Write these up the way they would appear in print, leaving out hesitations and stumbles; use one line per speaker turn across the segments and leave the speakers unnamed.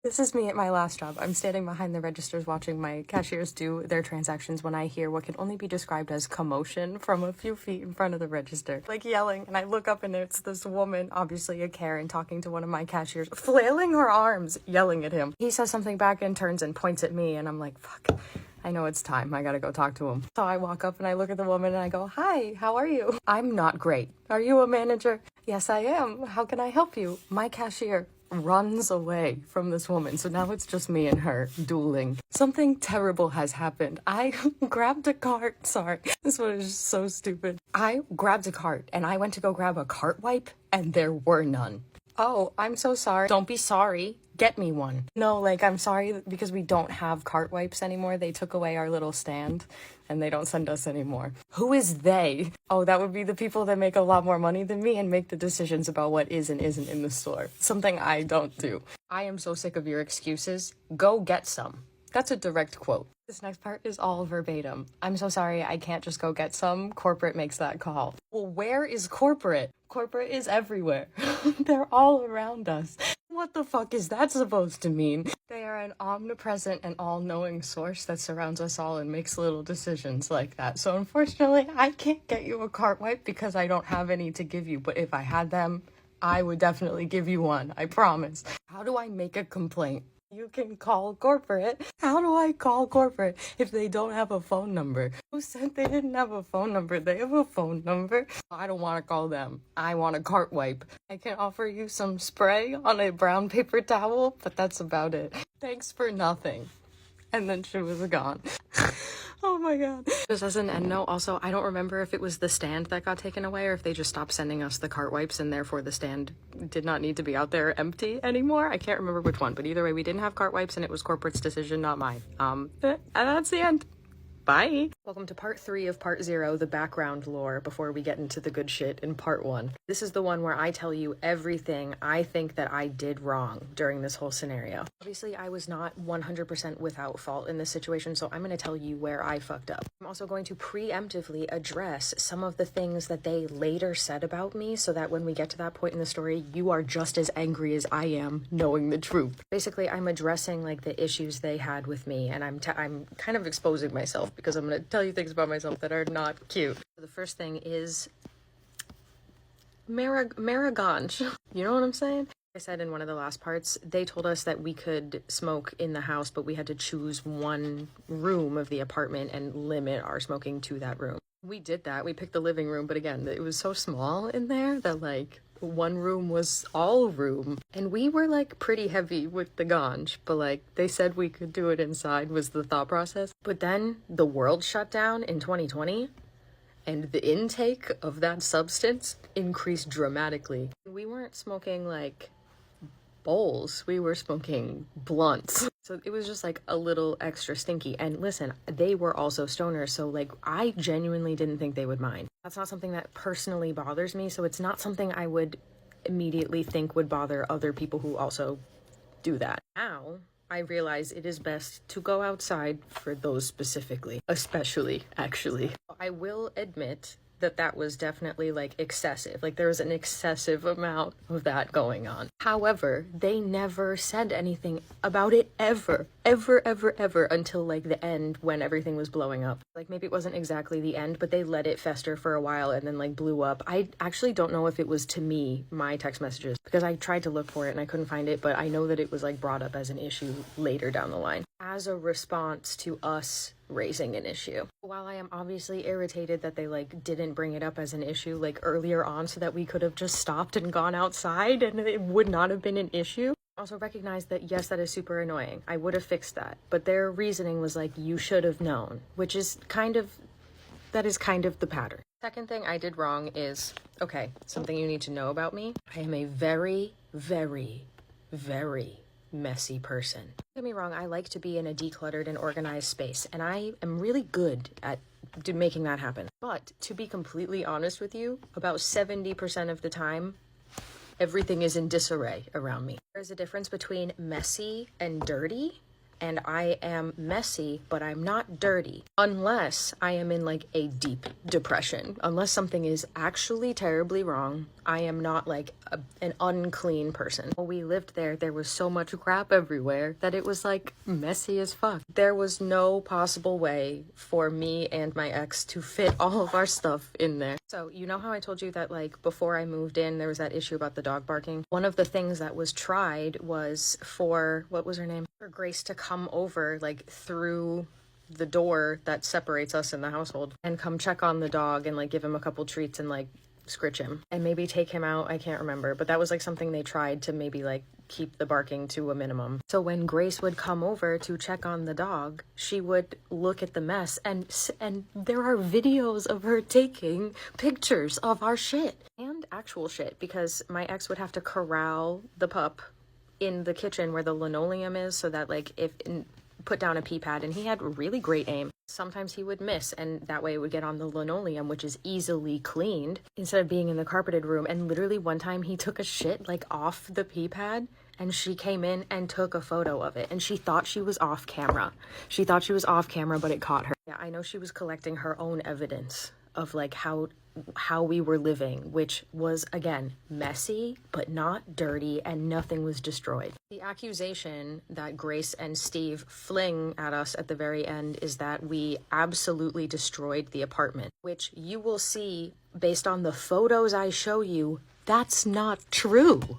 This is me at my last job. I'm standing behind the registers watching my cashiers do their transactions when I hear what can only be described as commotion from a few feet in front of the register. Like yelling, and I look up and it's this woman, obviously a Karen, talking to one of my cashiers, flailing her arms, yelling at him. He says something back and turns and points at me, and I'm like, fuck. I know it's time. I gotta go talk to him. So I walk up and I look at the woman and I go, hi, how are you? I'm not great. Are you a manager? Yes, I am. How can I help you? My cashier runs away from this woman. So now it's just me and her dueling. Something terrible has happened. I grabbed a cart. Sorry. This one is just so stupid. I grabbed a cart and I went to go grab a cart wipe and there were none. Oh, I'm so sorry. Don't be sorry. Get me one. No, like, I'm sorry because we don't have cart wipes anymore. They took away our little stand and they don't send us anymore. Who is they? Oh, that would be the people that make a lot more money than me and make the decisions about what is and isn't in the store. Something I don't do. I am so sick of your excuses. Go get some. That's a direct quote. This next part is all verbatim. I'm so sorry, I can't just go get some. Corporate makes that call. Well, where is corporate? Corporate is everywhere. They're all around us. What the fuck is that supposed to mean? They are an omnipresent and all-knowing source that surrounds us all and makes little decisions like that. So unfortunately, I can't get you a cart wipe because I don't have any to give you. But if I had them, I would definitely give you one. I promise. How do I make a complaint? You can call corporate. How do I call corporate if they don't have a phone number? Who said they didn't have a phone number? They have a phone number. I don't want to call them. I want a cart wipe. I can offer you some spray on a brown paper towel, but that's about it. Thanks for nothing. And then she was gone. Oh my god. Just as an end note, also, I don't remember if it was the stand that got taken away or if they just stopped sending us the cart wipes and therefore the stand did not need to be out there empty anymore. I can't remember which one, but either way, we didn't have cart wipes and it was corporate's decision, not mine. And that's the end. Bye! Welcome to part 3 of part 0, the background lore, before we get into the good shit in part 1. This is the one where I tell you everything I think that I did wrong during this whole scenario. Obviously, I was not 100% without fault in this situation, so I'm going to tell you where I fucked up. I'm also going to preemptively address some of the things that they later said about me, so that when we get to that point in the story, you are just as angry as I am knowing the truth. Basically, I'm addressing, like, the issues they had with me, and I'm kind of exposing myself, because I'm going to tell you things about myself that are not cute. The first thing is Marigange. You know what I'm saying? I said in one of the last parts, they told us that we could smoke in the house, but we had to choose one room of the apartment and limit our smoking to that room. We did that. We picked the living room, but again, it was so small in there that, like, one room was all room, and we were like pretty heavy with the ganj, but like they said we could do it inside was the thought process. But then the world shut down in 2020 and the intake of that substance increased dramatically. We weren't smoking like bowls, we were smoking blunts. So it was just like a little extra stinky. And listen, they were also stoners, so like I genuinely didn't think they would mind. That's not something that personally bothers me, so it's not something I would immediately think would bother other people who also do that. Now, I realize it is best to go outside for those specifically, especially, actually. I will admit that was definitely like excessive. Like there was an excessive amount of that going on. However, they never said anything about it ever until like the end when everything was blowing up. Like maybe it wasn't exactly the end, but they let it fester for a while and then like blew up. I actually don't know if it was to me, my text messages, because I tried to look for it and I couldn't find it, but I know that it was like brought up as an issue later down the line as a response to us raising an issue. While I am obviously irritated that they like didn't bring it up as an issue like earlier on so that we could have just stopped and gone outside and it would not have been an issue, also recognize that yes, that is super annoying. I would have fixed that, but their reasoning was like, you should have known, which is kind of the pattern. Second thing I did wrong is, okay, something you need to know about me. I am a very, very, very messy person. Don't get me wrong, I like to be in a decluttered and organized space, and I am really good at making that happen. But to be completely honest with you, about 70% of the time, everything is in disarray around me. There's a difference between messy and dirty, and I am messy, but I'm not dirty. Unless I am in like a deep depression. Unless something is actually terribly wrong, I am not like an unclean person. When we lived there was so much crap everywhere that it was like messy as fuck. There was no possible way for me and my ex to fit all of our stuff in there. So you know how I told you that like before I moved in there was that issue about the dog barking? One of the things that was tried was for, what was her name? For Grace to come over like through the door that separates us in the household and come check on the dog and like give him a couple treats and like scritch him and maybe take him out. I can't remember, but that was like something they tried to maybe like keep the barking to a minimum. So when Grace would come over to check on the dog, she would look at the mess and there are videos of her taking pictures of our shit and actual shit, because my ex would have to corral the pup in the kitchen where the linoleum is so that like put down a pee pad, and he had really great aim. Sometimes he would miss, and that way it would get on the linoleum, which is easily cleaned, instead of being in the carpeted room. And literally one time he took a shit like off the pee pad, and she came in and took a photo of it, and she thought she was off camera. She thought she was off camera, but it caught her. Yeah, I know she was collecting her own evidence of like how we were living, which was again messy but not dirty, and nothing was destroyed. The accusation that Grace and Steve fling at us at the very end is that we absolutely destroyed the apartment, which you will see based on the photos I show you, that's not true.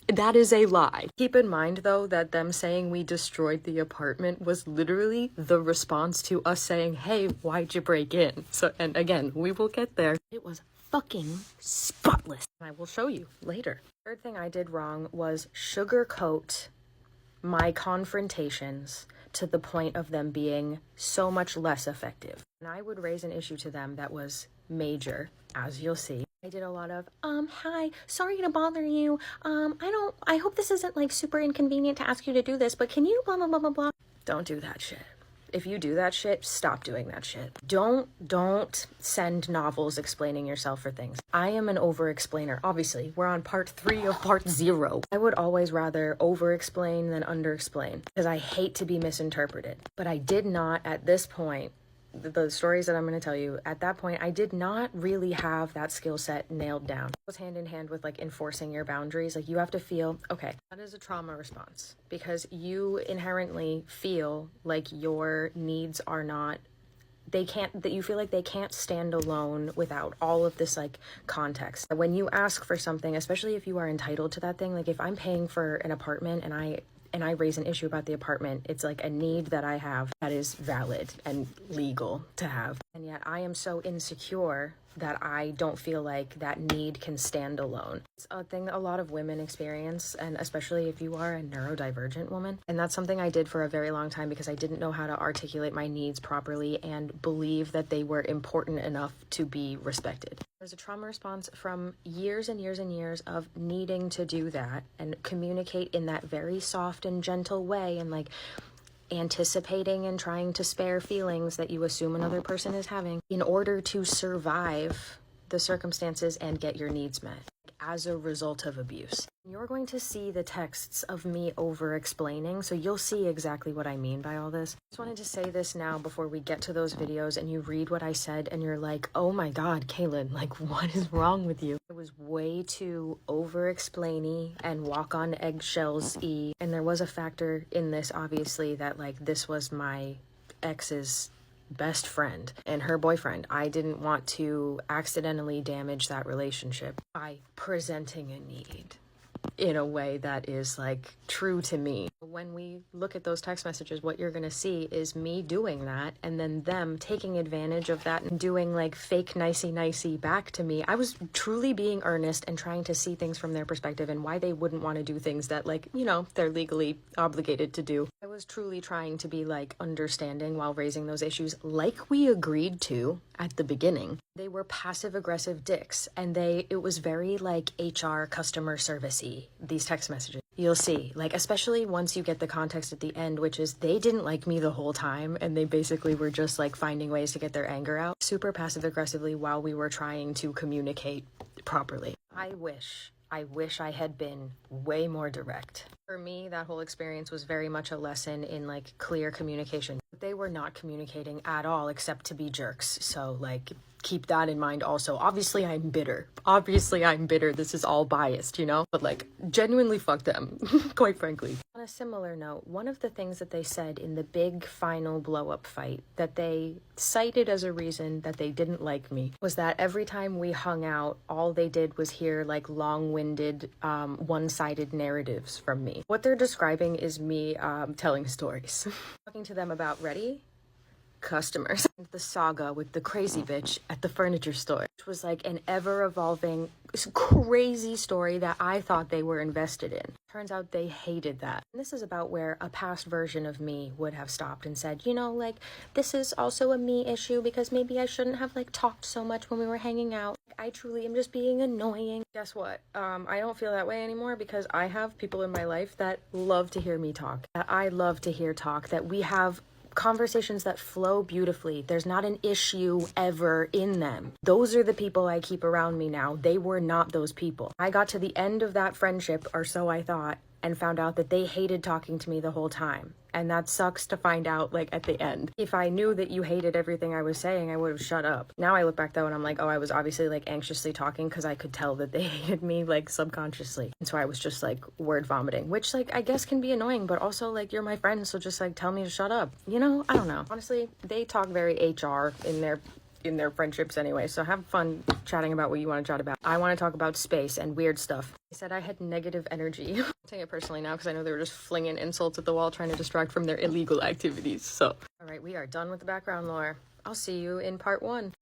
That is a lie. Keep in mind, though, that them saying we destroyed the apartment was literally the response to us saying, hey, why'd you break in? So, and again, we will get there. It was fucking spotless. I will show you later. Third thing I did wrong was sugarcoat my confrontations to the point of them being so much less effective. And I would raise an issue to them that was major, as you'll see. I did a lot of, hi, sorry to bother you. I hope this isn't like super inconvenient to ask you to do this, but can you blah, blah, blah, blah, blah. Don't do that shit. If you do that shit, stop doing that shit. Don't send novels explaining yourself for things. I am an over-explainer. Obviously, we're on part 3 of part 0. I would always rather over-explain than under-explain because I hate to be misinterpreted. But I did not, at this point, the stories that I'm going to tell you, at that point, I did not really have that skill set nailed down. It was hand in hand with like enforcing your boundaries. Like you have to feel, okay, that is a trauma response because you inherently feel like your needs are not, that you feel like they can't stand alone without all of this like context. When you ask for something, especially if you are entitled to that thing, like if I'm paying for an apartment and I raise an issue about the apartment, it's like a need that I have that is valid and legal to have. And yet I am so insecure that I don't feel like that need can stand alone. It's a thing that a lot of women experience, and especially if you are a neurodivergent woman. And that's something I did for a very long time because I didn't know how to articulate my needs properly and believe that they were important enough to be respected. There's a trauma response from years and years and years of needing to do that and communicate in that very soft and gentle way and like anticipating and trying to spare feelings that you assume another person is having in order to survive the circumstances and get your needs met as a result of abuse. You're going to see the texts of me over-explaining, so you'll see exactly what I mean by all this. I just wanted to say this now before we get to those videos and you read what I said and you're like, oh my god, Kaylin, like what is wrong with you? It was way too over-explainy and walk on eggshells-y, and there was a factor in this, obviously, that like this was my ex's best friend and her boyfriend. I didn't want to accidentally damage that relationship by presenting a need in a way that is like true to me. When we look at those text messages, what you're gonna see is me doing that and then them taking advantage of that and doing like fake nicey back to me. I was truly being earnest and trying to see things from their perspective and why they wouldn't want to do things that like, you know, they're legally obligated to do. I was truly trying to be like understanding while raising those issues like we agreed to at the beginning. They were passive aggressive dicks and it was very like HR customer servicey, these text messages. You'll see, like, especially once you get the context at the end, which is they didn't like me the whole time and they basically were just like finding ways to get their anger out super passive aggressively while we were trying to communicate properly. I wish I had been way more direct. For me, that whole experience was very much a lesson in like clear communication. They were not communicating at all except to be jerks. So, like, keep that in mind also. Obviously, I'm bitter. This is all biased, you know? But, like, genuinely fuck them, quite frankly. On a similar note, one of the things that they said in the big final blow-up fight that they cited as a reason that they didn't like me was that every time we hung out, all they did was hear, like, long-winded, one-sided narratives from me. What they're describing is me telling stories. Talking to them about, ready? Customers. The saga with the crazy bitch at the furniture store, which was like an ever-evolving crazy story that I thought they were invested in. Turns out they hated that. And this is about where a past version of me would have stopped and said, you know, like, this is also a me issue because maybe I shouldn't have, like, talked so much when we were hanging out. I truly am just being annoying. Guess what? I don't feel that way anymore because I have people in my life that love to hear me talk, that I love to hear talk, that we have conversations that flow beautifully. There's not an issue ever in them. Those are the people I keep around me now. They were not those people. I got to the end of that friendship, or so I thought, and found out that they hated talking to me the whole time. And that sucks to find out, like, at the end. If I knew that you hated everything I was saying, I would have shut up. Now I look back, though, and I'm like, oh, I was obviously, like, anxiously talking because I could tell that they hated me, like, subconsciously. And so I was just, like, word vomiting, which, like, I guess can be annoying, but also, like, you're my friend, so just, like, tell me to shut up. You know? I don't know. Honestly, they talk very HR in their friendships anyway, so have fun chatting about what you want to chat about. I want to talk about space and weird stuff. They said I had negative energy. I'm taking it personally now because I know they were just flinging insults at the wall trying to distract from their illegal activities, so. All right, we are done with the background lore. I'll see you in part 1.